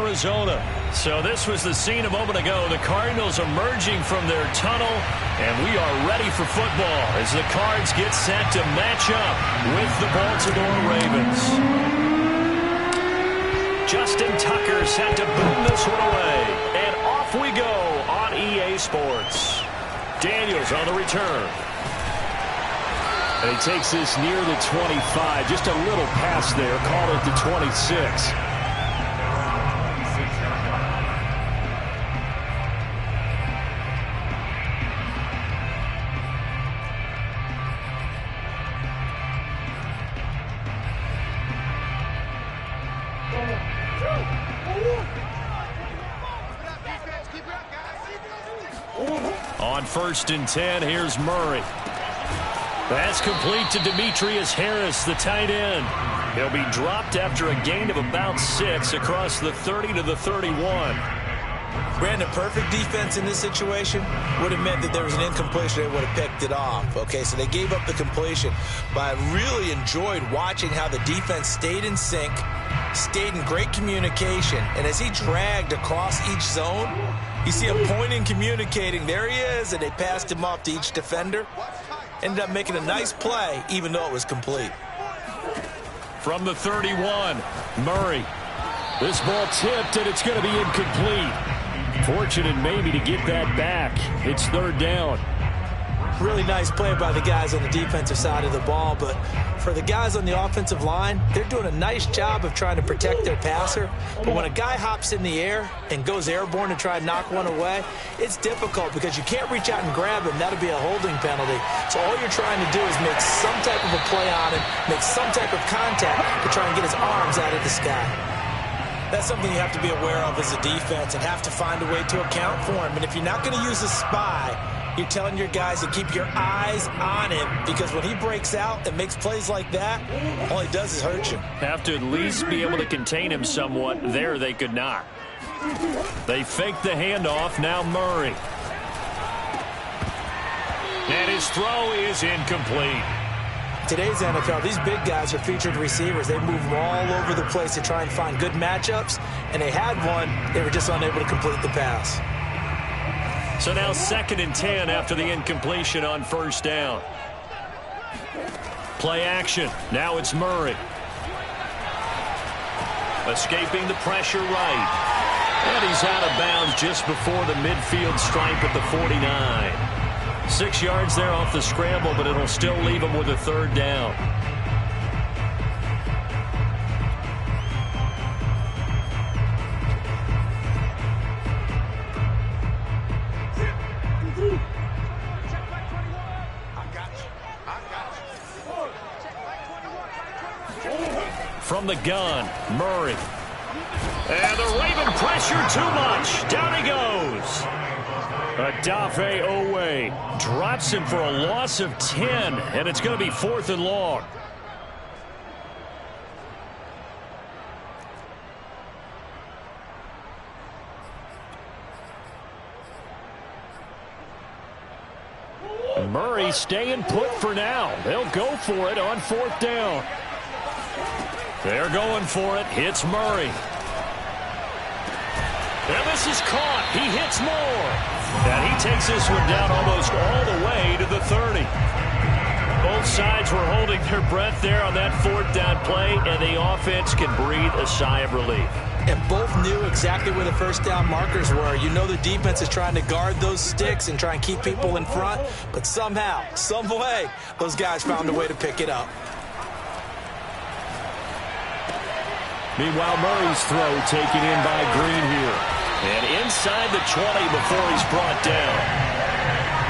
Arizona. So this was the scene a moment ago. The Cardinals emerging from their tunnel, and we are ready for football as the Cards get set to match up with the Baltimore Ravens. Justin Tucker set to boom this one away, and off we go on EA Sports. Daniels on the return. And he takes this near the 25. Just a little pass there. Call it the 26. On 1st and 10, here's Murray. Pass complete to Demetrius Harris, the tight end. He'll be dropped after a gain of about 6 across the 30 to the 31. Brandon, perfect defense in this situation would have meant that there was an incompletion. They would have picked it off. Okay, so they gave up the completion. But I really enjoyed watching how the defense stayed in sync, stayed in great communication. And as he dragged across each zone, you see him pointing, communicating. There he is, and they passed him off to each defender. Ended up making a nice play, even though it was complete. From the 31, Murray. This ball tipped, and it's going to be incomplete. Fortunate maybe to get that back. It's 3rd down. Really nice play by the guys on the defensive side of the ball, but for the guys on the offensive line, they're doing a nice job of trying to protect their passer. But when a guy hops in the air and goes airborne to try and knock one away, it's difficult because you can't reach out and grab him. That'll be a holding penalty. So all you're trying to do is make some type of a play on him, make some type of contact to try and get his arms out of the sky. That's something you have to be aware of as a defense and have to find a way to account for him. And if you're not going to use a spy, you're telling your guys to keep your eyes on him, because when he breaks out and makes plays like that, all he does is hurt you. Have to at least be able to contain him somewhat. There they could not. They fake the handoff. Now Murray. And his throw is incomplete. Today's NFL, these big guys are featured receivers. They move all over the place to try and find good matchups, and they had one. They were just unable to complete the pass. So now 2nd and 10 after the incompletion on 1st down. Play action. Now it's Murray. Escaping the pressure right. And he's out of bounds just before the midfield stripe at the 49. 6 yards there off the scramble, but it'll still leave him with a 3rd down. From the gun, Murray. And the Raven pressure too much. Down he goes. Adafe Owe drops him for a loss of 10, and it's going to be 4th and long. Murray staying put for now. They'll go for it on 4th down. They're going for it. Hits Murray. And this is caught. He hits more. And he takes this one down almost all the way to the 30. Both sides were holding their breath there on that 4th down play, and the offense can breathe a sigh of relief. And both knew exactly where the 1st down markers were. You know the defense is trying to guard those sticks and try and keep people in front, but somehow, some way, those guys found a way to pick it up. Meanwhile, Murray's throw taken in by Green here. And inside the 20 before he's brought down.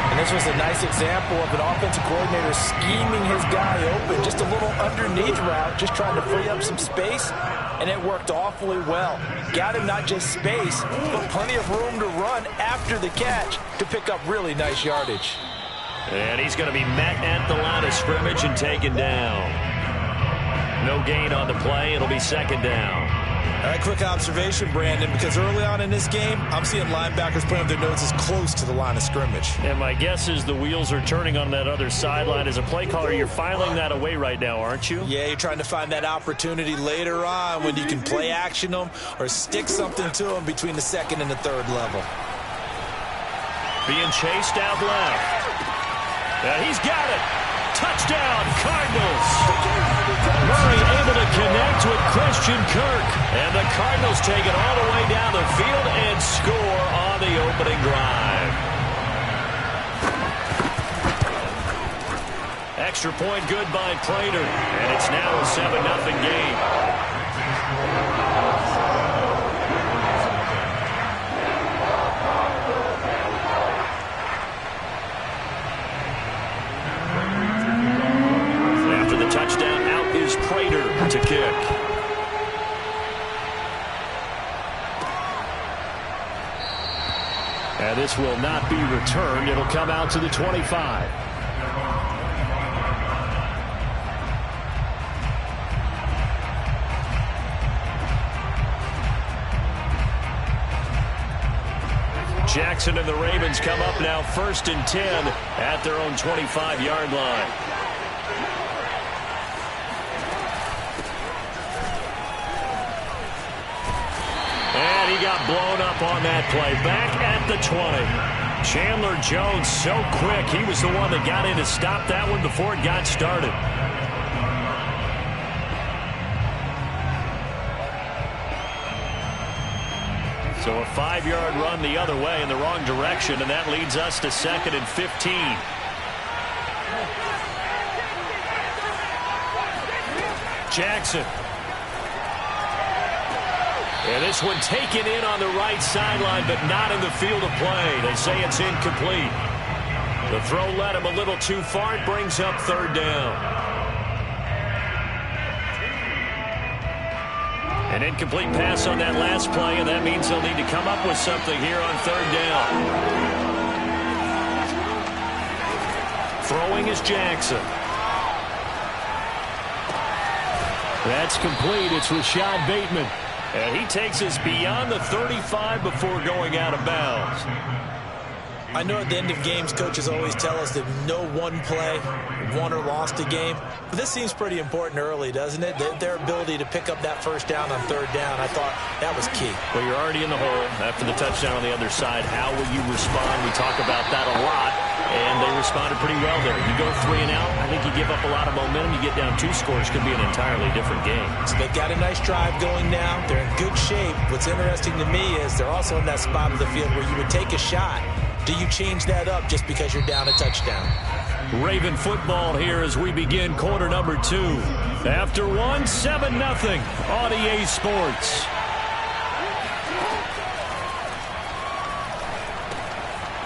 And this was a nice example of an offensive coordinator scheming his guy open. Just a little underneath route, just trying to free up some space. And it worked awfully well. Got him not just space, but plenty of room to run after the catch to pick up really nice yardage. And he's going to be met at the line of scrimmage and taken down. No gain on the play. It'll be 2nd down. Quick observation, Brandon, because early on in this game, I'm seeing linebackers putting their noses close to the line of scrimmage. And my guess is the wheels are turning on that other sideline. As a play caller, you're filing that away right now, aren't you? Yeah, you're trying to find that opportunity later on when you can play action them or stick something to them between the second and the third level. Being chased out left. Yeah, he's got it. Touchdown, Cardinals. Murray able to connect with Christian Kirk. And the Cardinals take it all the way down the field and score on the opening drive. Extra point good by Prater. And it's now a 7-0 game. Touchdown, out is Prater to kick. And this will not be returned. It'll come out to the 25. Jackson and the Ravens come up now 1st and 10 at their own 25-yard line. And he got blown up on that play. Back at the 20. Chandler Jones so quick. He was the one that got in to stop that one before it got started. So a 5-yard run the other way in the wrong direction, and that leads us to 2nd and 15. Jackson. And this one taken in on the right sideline, but not in the field of play. They say it's incomplete. The throw led him a little too far. It brings up 3rd down. An incomplete pass on that last play, and that means they'll need to come up with something here on 3rd down. Throwing is Jackson. That's complete. It's Rashad Bateman. And he takes us beyond the 35 before going out of bounds. I know at the end of games, coaches always tell us that no one play won or lost a game. But this seems pretty important early, doesn't it? Their ability to pick up that 1st down on 3rd down, I thought that was key. Well, you're already in the hole after the touchdown on the other side. How will you respond? We talk about that a lot, and they responded pretty well there. You go 3 and out, I think you give up a lot of momentum. You get down 2 scores, could be an entirely different game. So they've got a nice drive going now. They're in good shape. What's interesting to me is they're also in that spot of the field where you would take a shot. Do you change that up just because you're down a touchdown? Raven football here as we begin quarter number 2. After 1, 7-0 on EA Sports.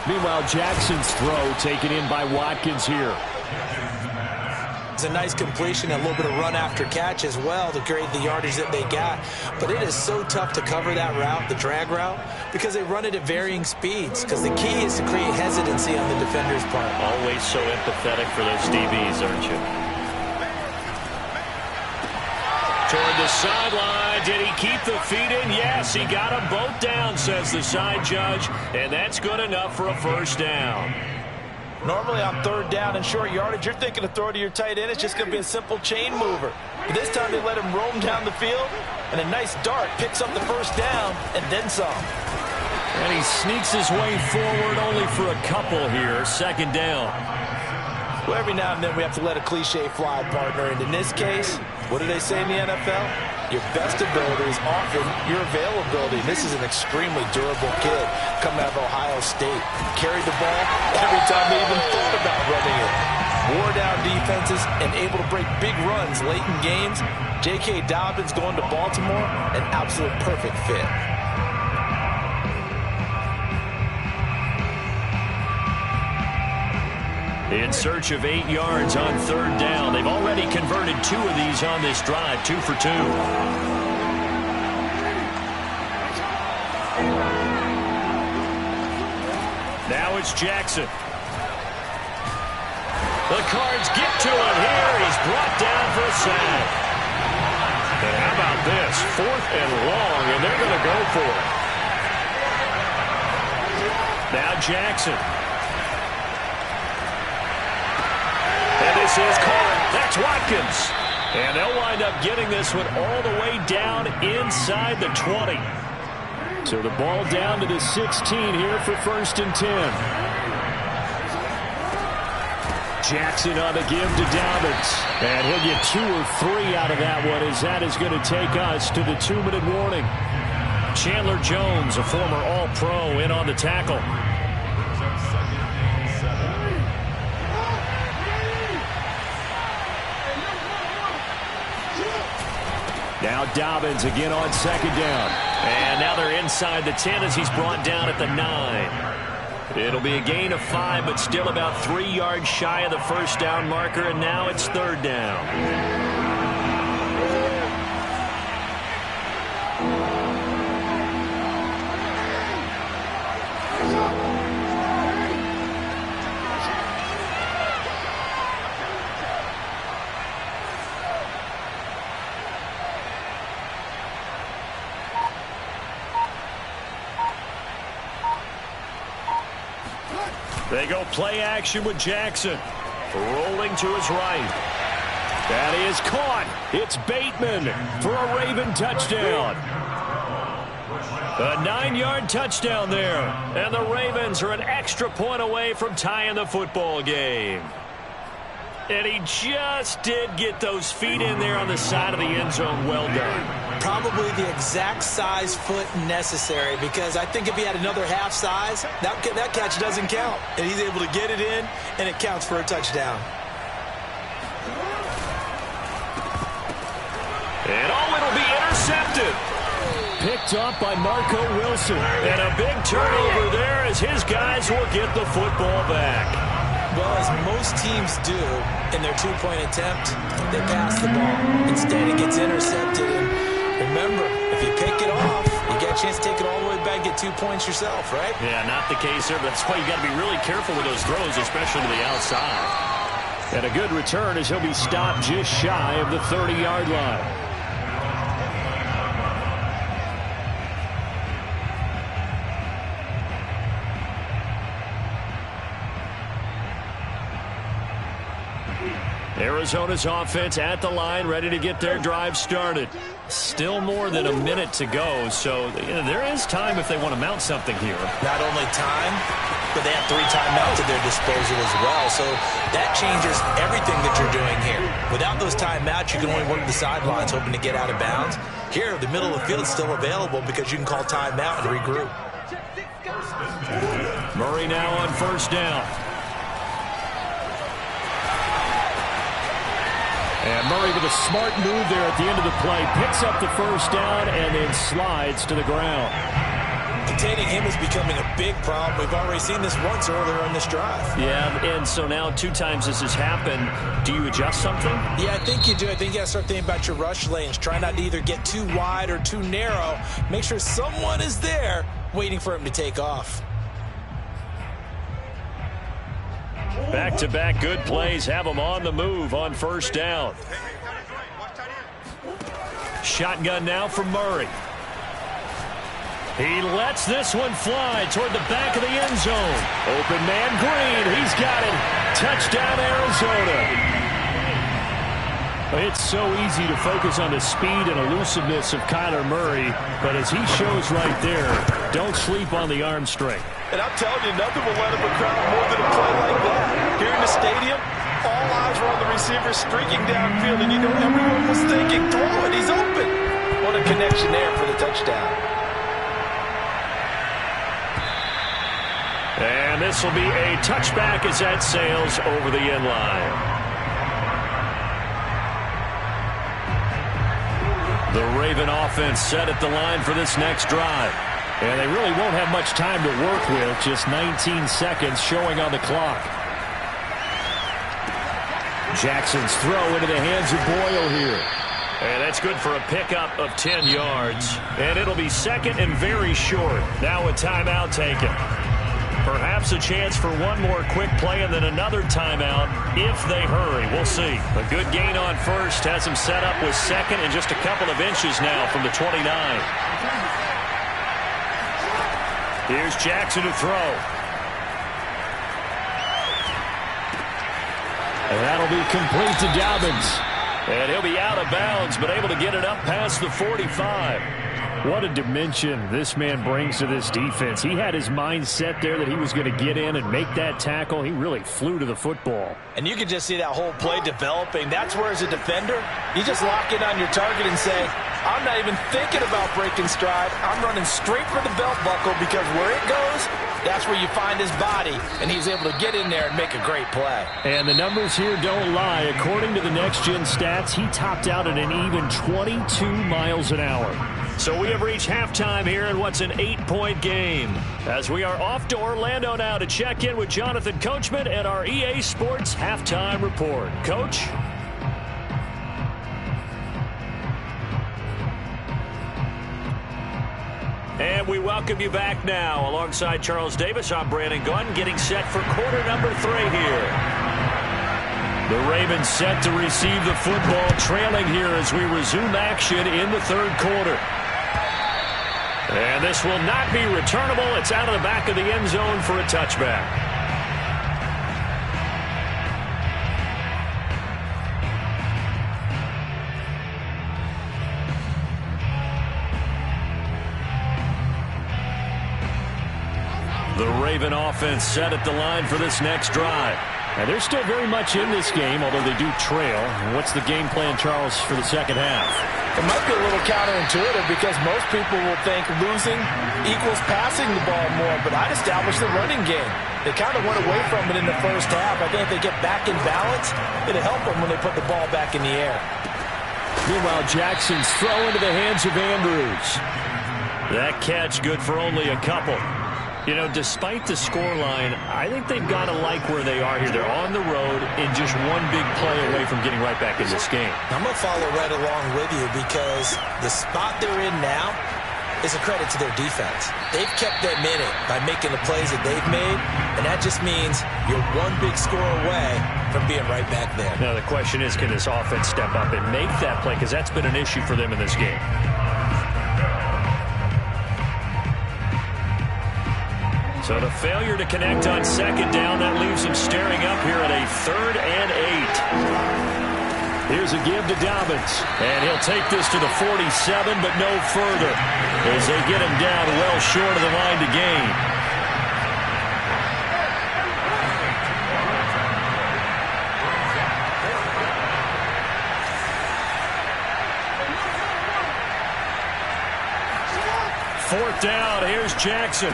Meanwhile, Jackson's throw taken in by Watkins here. It's a nice completion, a little bit of run after catch as well to create the yardage that they got. But it is so tough to cover that route, the drag route, because they run it at varying speeds. Because the key is to create hesitancy on the defender's part. Always so empathetic for those DBs, aren't you? Toward the sideline. Did he keep the feet in? Yes, he got them both down, says the side judge. And that's good enough for a 1st down. Normally on 3rd down and short yardage, you're thinking of throw to your tight end. It's just going to be a simple chain mover. But this time they let him roam down the field, and a nice dart picks up the 1st down and then some. And he sneaks his way forward only for a couple here. 2nd down. Well, every now and then we have to let a cliche fly, partner. And in this case, what do they say in the NFL? Your best ability is often your availability. And this is an extremely durable kid coming out of Ohio State. Carried the ball every time they even thought about running it. Wore down defenses and able to break big runs late in games. J.K. Dobbins going to Baltimore, an absolute perfect fit. In search of 8 yards on 3rd down. They've already converted 2 of these on this drive, 2 for 2. Now it's Jackson. The Cards get to it here. He's brought down for a sack. And how about this? 4th and long, and they're going to go for it. Now Jackson. And this is caught. That's Watkins. And they'll wind up getting this one all the way down inside the 20. So the ball down to the 16 here for 1st and 10. Jackson on the give to Dobbins. And he'll get 2 or 3 out of that one, as that is going to take us to the 2-minute warning. Chandler Jones, a former All-Pro, in on the tackle. Now Dobbins again on 2nd down. And now they're inside the 10 as he's brought down at the 9. It'll be a gain of 5, but still about 3 yards shy of the 1st down marker, and now it's 3rd down. They go play action with Jackson. Rolling to his right. That is caught. It's Bateman for a Raven touchdown. A 9-yard touchdown there. And the Ravens are an extra point away from tying the football game. And he just did get those feet in there on the side of the end zone. Well done. Probably the exact size foot necessary, because I think if he had another half size, that catch doesn't count. And he's able to get it in, and it counts for a touchdown. And it'll be intercepted. Picked up by Marco Wilson. And a big turnover there as his guys will get the football back. Well, as most teams do in their 2-point attempt, they pass the ball. Instead, it gets intercepted. And remember, if you pick it off, you get a chance to take it all the way back, get 2 points yourself, right? Yeah, not the case there. That's why you got to be really careful with those throws, especially to the outside. And a good return as he'll be stopped just shy of the 30-yard line. Arizona's offense at the line, ready to get their drive started. Still more than a minute to go, so there is time if they want to mount something here. Not only time, but they have 3 timeouts at their disposal as well, so that changes everything that you're doing here. Without those timeouts, you can only work the sidelines, hoping to get out of bounds. Here, the middle of the field is still available because you can call timeout and regroup. Murray now on 1st down. And Murray with a smart move there at the end of the play. Picks up the 1st down and then slides to the ground. Containing him is becoming a big problem. We've already seen this once earlier on this drive. Yeah, and so now 2 times this has happened. Do you adjust something? Yeah, I think you do. I think you got to start thinking about your rush lanes. Try not to either get too wide or too narrow. Make sure someone is there waiting for him to take off. Back-to-back good plays have them on the move on 1st down. Shotgun now from Murray. He lets this one fly toward the back of the end zone. Open man Green. He's got it. Touchdown, Arizona. It's so easy to focus on the speed and elusiveness of Kyler Murray, but as he shows right there, don't sleep on the arm strength. And I'm telling you, nothing will let him a crowd more than a play like that. Here in the stadium, all eyes were on the receiver streaking downfield, and you know everyone was thinking, throw it, he's open. What a connection there for the touchdown. And this will be a touchback as that sails over the end line. The Raven offense set at the line for this next drive. And they really won't have much time to work with. Just 19 seconds showing on the clock. Jackson's throw into the hands of Boyle here. And that's good for a pickup of 10 yards. And it'll be 2nd and very short. Now a timeout taken. Perhaps a chance for one more quick play and then another timeout if they hurry. We'll see. A good gain on first has him set up with second and just a couple of inches now from the 29. Here's Jackson to throw. And that'll be complete to Dobbins. And he'll be out of bounds, but able to get it up past the 45. What a dimension this man brings to this defense. He had his mind set there that he was going to get in and make that tackle. He really flew to the football. And you can just see that whole play developing. That's where, as a defender, you just lock in on your target and say, I'm not even thinking about breaking stride. I'm running straight for the belt buckle, because where it goes, that's where you find his body, and he's able to get in there and make a great play. And the numbers here don't lie. According to the next-gen stats, he topped out at an even 22 miles an hour. So we have reached halftime here in what's an 8-point game, as we are off to Orlando now to check in with Jonathan Coachman and our EA Sports Halftime Report. Coach? And we welcome you back now. Alongside Charles Davis, I'm Brandon Gunn, getting set for quarter number 3 here. The Ravens set to receive the football, trailing here as we resume action in the third quarter. And this will not be returnable. It's out of the back of the end zone for a touchback. The Raven offense set at the line for this next drive. And they're still very much in this game, although they do trail. What's the game plan, Charles, for the second half? It might be a little counterintuitive, because most people will think losing equals passing the ball more, but I'd establish the running game. They kind of went away from it in the first half. I think if they get back in balance, it'll help them when they put the ball back in the air. Meanwhile, Jackson's throw into the hands of Andrews. That catch good for only a couple. You know, despite the scoreline, I think they've got to like where they are here. They're on the road and just one big play away from getting right back in this game. I'm going to follow right along with you, because the spot they're in now is a credit to their defense. They've kept them in it by making the plays that they've made, and that just means you're one big score away from being right back there. Now, the question is, can this offense step up and make that play? Because that's been an issue for them in this game. So the failure to connect on second down, that leaves him staring up here at a 3rd and 8. Here's a give to Dobbins, and he'll take this to the 47, but no further, as they get him down well short of the line to gain. Fourth down, here's Jackson.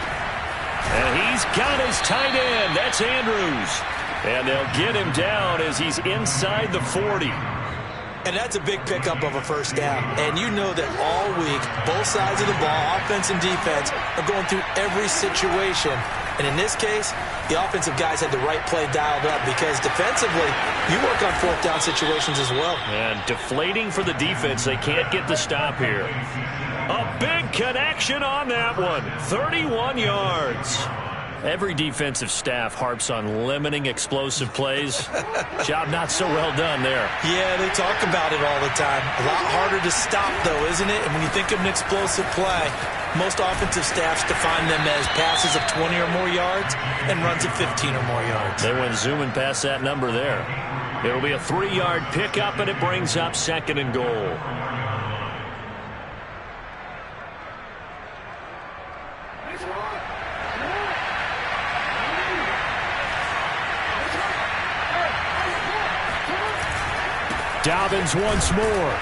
And he's got his tight end. That's Andrews. And they'll get him down as he's inside the 40. And that's a big pickup of a first down. And you know that all week, both sides of the ball, offense and defense, are going through every situation. And in this case, the offensive guys had the right play dialed up, because defensively, you work on fourth down situations as well. And deflating for the defense. They can't get the stop here. A big connection on that one. 31 yards. Every defensive staff harps on limiting explosive plays. Job not so well done there. Yeah, they talk about it all the time. A lot harder to stop, though, isn't it? And when you think of an explosive play, most offensive staffs define them as passes of 20 or more yards and runs of 15 or more yards. They went zooming past that number there. It'll be a 3-yard pickup, and it brings up 2nd and goal. Dobbins once more.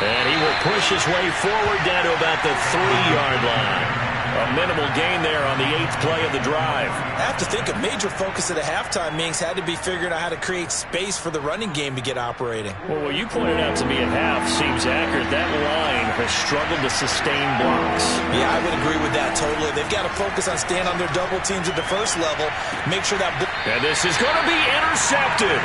And he will push his way forward down to about the 3-yard line. A minimal gain there on the 8th play of the drive. I have to think a major focus at the halftime means had to be figuring out how to create space for the running game to get operating. Well, what you pointed out to me at half seems accurate. That line has struggled to sustain blocks. Yeah, I would agree with that totally. They've got to focus on staying on their double teams at the first level. Make sure that... And this is going to be intercepted.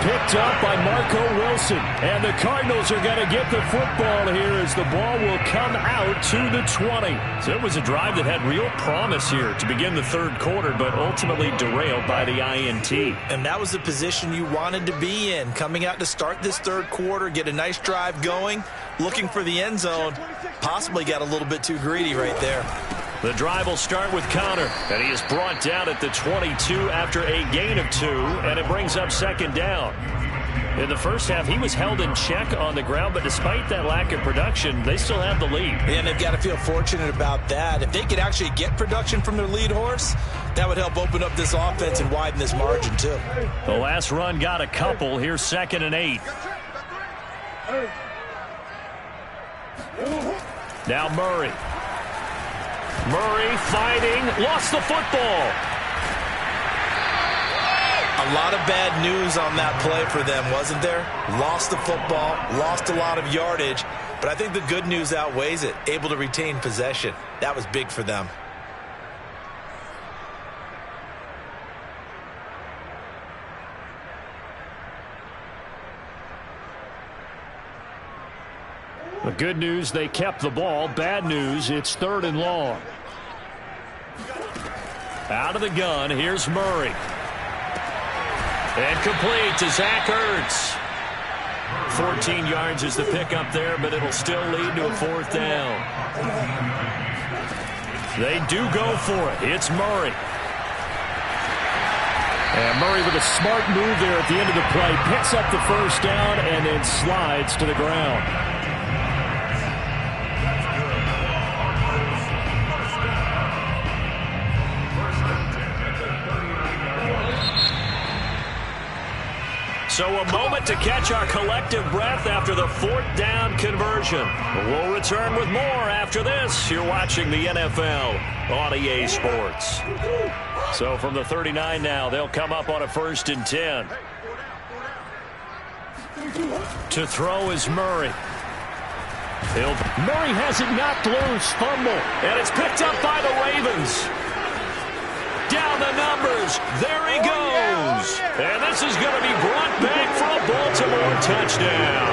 Picked up by Marco Wilson. And the Cardinals are going to get the football here as the ball will come out to the 20. So it was a drive that had real promise here to begin the third quarter, but ultimately derailed by the INT. And that was the position you wanted to be in, coming out to start this third quarter, get a nice drive going, looking for the end zone. Possibly got a little bit too greedy right there. The drive will start with Connor, and he is brought down at the 22 after a gain of 2, and it brings up second down. In the first half, he was held in check on the ground, but despite that lack of production, they still have the lead. And they've got to feel fortunate about that. If they could actually get production from their lead horse, that would help open up this offense and widen this margin, too. The last run got a couple. Here's 2nd and 8. Now Murray. Murray fighting, lost the football. A lot of bad news on that play for them, wasn't there? Lost the football, lost a lot of yardage, but I think the good news outweighs it. Able to retain possession. That was big for them. The good news, they kept the ball. Bad news, it's 3rd and long. Out of the gun, here's Murray. And complete to Zach Ertz. 14 yards is the pickup there, but it'll still lead to a 4th down. They do go for it. It's Murray. And Murray with a smart move there at the end of the play. Picks up the 1st down and then slides to the ground. So a moment to catch our collective breath after the 4th down conversion. We'll return with more after this. You're watching the NFL on EA Sports. So from the 39 now, they'll come up on a 1st and 10. To throw is Murray. Murray has it knocked loose, fumble, and it's picked up by the Ravens. Down the numbers. There he goes. And this is going to be brought back for a Baltimore touchdown.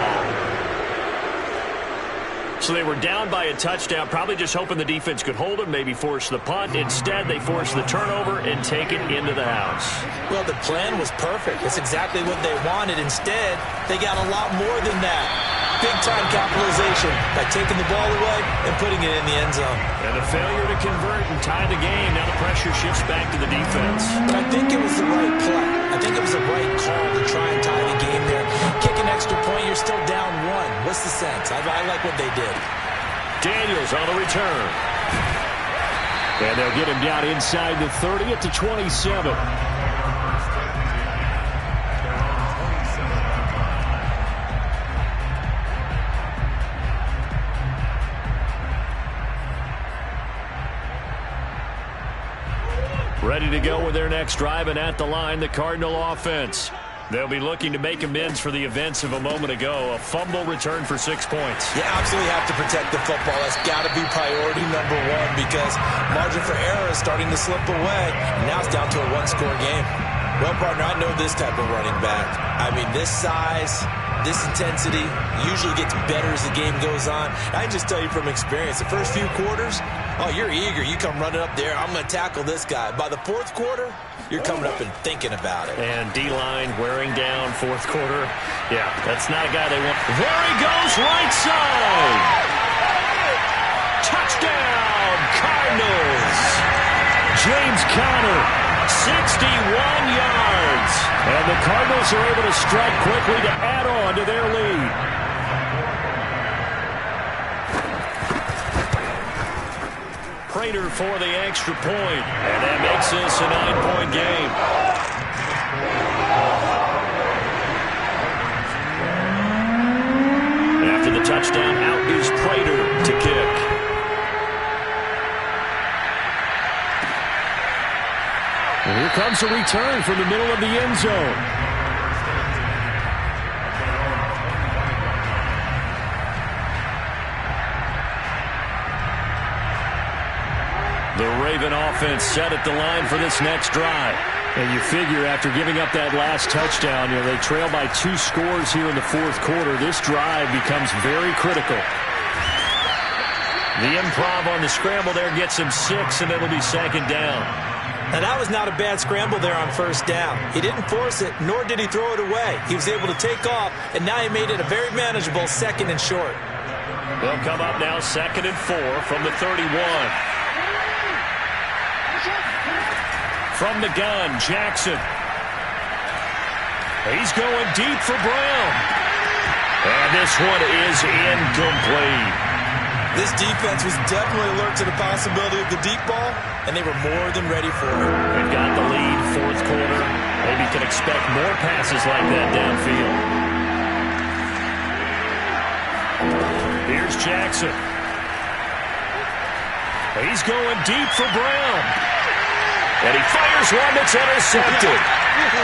So they were down by a touchdown, probably just hoping the defense could hold them, maybe force the punt. Instead, they force the turnover and take it into the house. Well, the plan was perfect. That's exactly what they wanted. Instead, they got a lot more than that. Big-time capitalization by taking the ball away and putting it in the end zone. And a failure to convert and tie the game. Now the pressure shifts back to the defense. But I think it was the right play. I think it was the right call to try and tie the game there. Kick an extra point, you're still down 1. What's the sense? I like what they did. Daniels on the return. And they'll get him down inside the 30 at the 27. Ready to go with their next drive, and at the line, the Cardinal offense. They'll be looking to make amends for the events of a moment ago. A fumble return for 6 points. You absolutely have to protect the football. That's got to be priority number 1 because margin for error is starting to slip away. And now it's down to a 1-score game. Well, partner, I know this type of running back. I mean, this size, this intensity usually gets better as the game goes on. I can just tell you from experience, the first few quarters, oh, you're eager. You come running up there. I'm going to tackle this guy. By the 4th quarter, you're coming up and thinking about it. And D-line wearing down 4th quarter. Yeah, that's not a guy they want. There he goes, right side. Touchdown, Cardinals. James Conner. 61 yards. And the Cardinals are able to strike quickly to add on to their lead. Prater for the extra point. And that makes this a 9-point game. After the touchdown, out is Prater to kick. And here comes a return from the middle of the end zone. The Raven offense set at the line for this next drive. And you figure after giving up that last touchdown, they trail by 2 scores here in the fourth quarter. This drive becomes very critical. The improv on the scramble there gets him 6, and it'll be second down. Now, that was not a bad scramble there on first down. He didn't force it, nor did he throw it away. He was able to take off, and now he made it a very manageable second and short. They'll come up now second and 4 from the 31. From the gun, Jackson. He's going deep for Brown. And this one is incomplete. This defense was definitely alert to the possibility of the deep ball, and they were more than ready for it. They've got the lead, fourth quarter. Maybe can expect more passes like that downfield. Here's Jackson. He's going deep for Brown. And he fires one that's intercepted.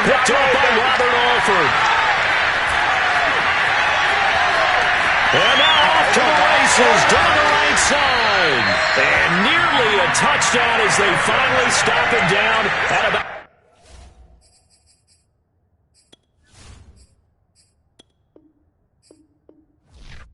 Picked up by Robert Alford. And now off to the races down the right side. And nearly a touchdown as they finally stop him down at about...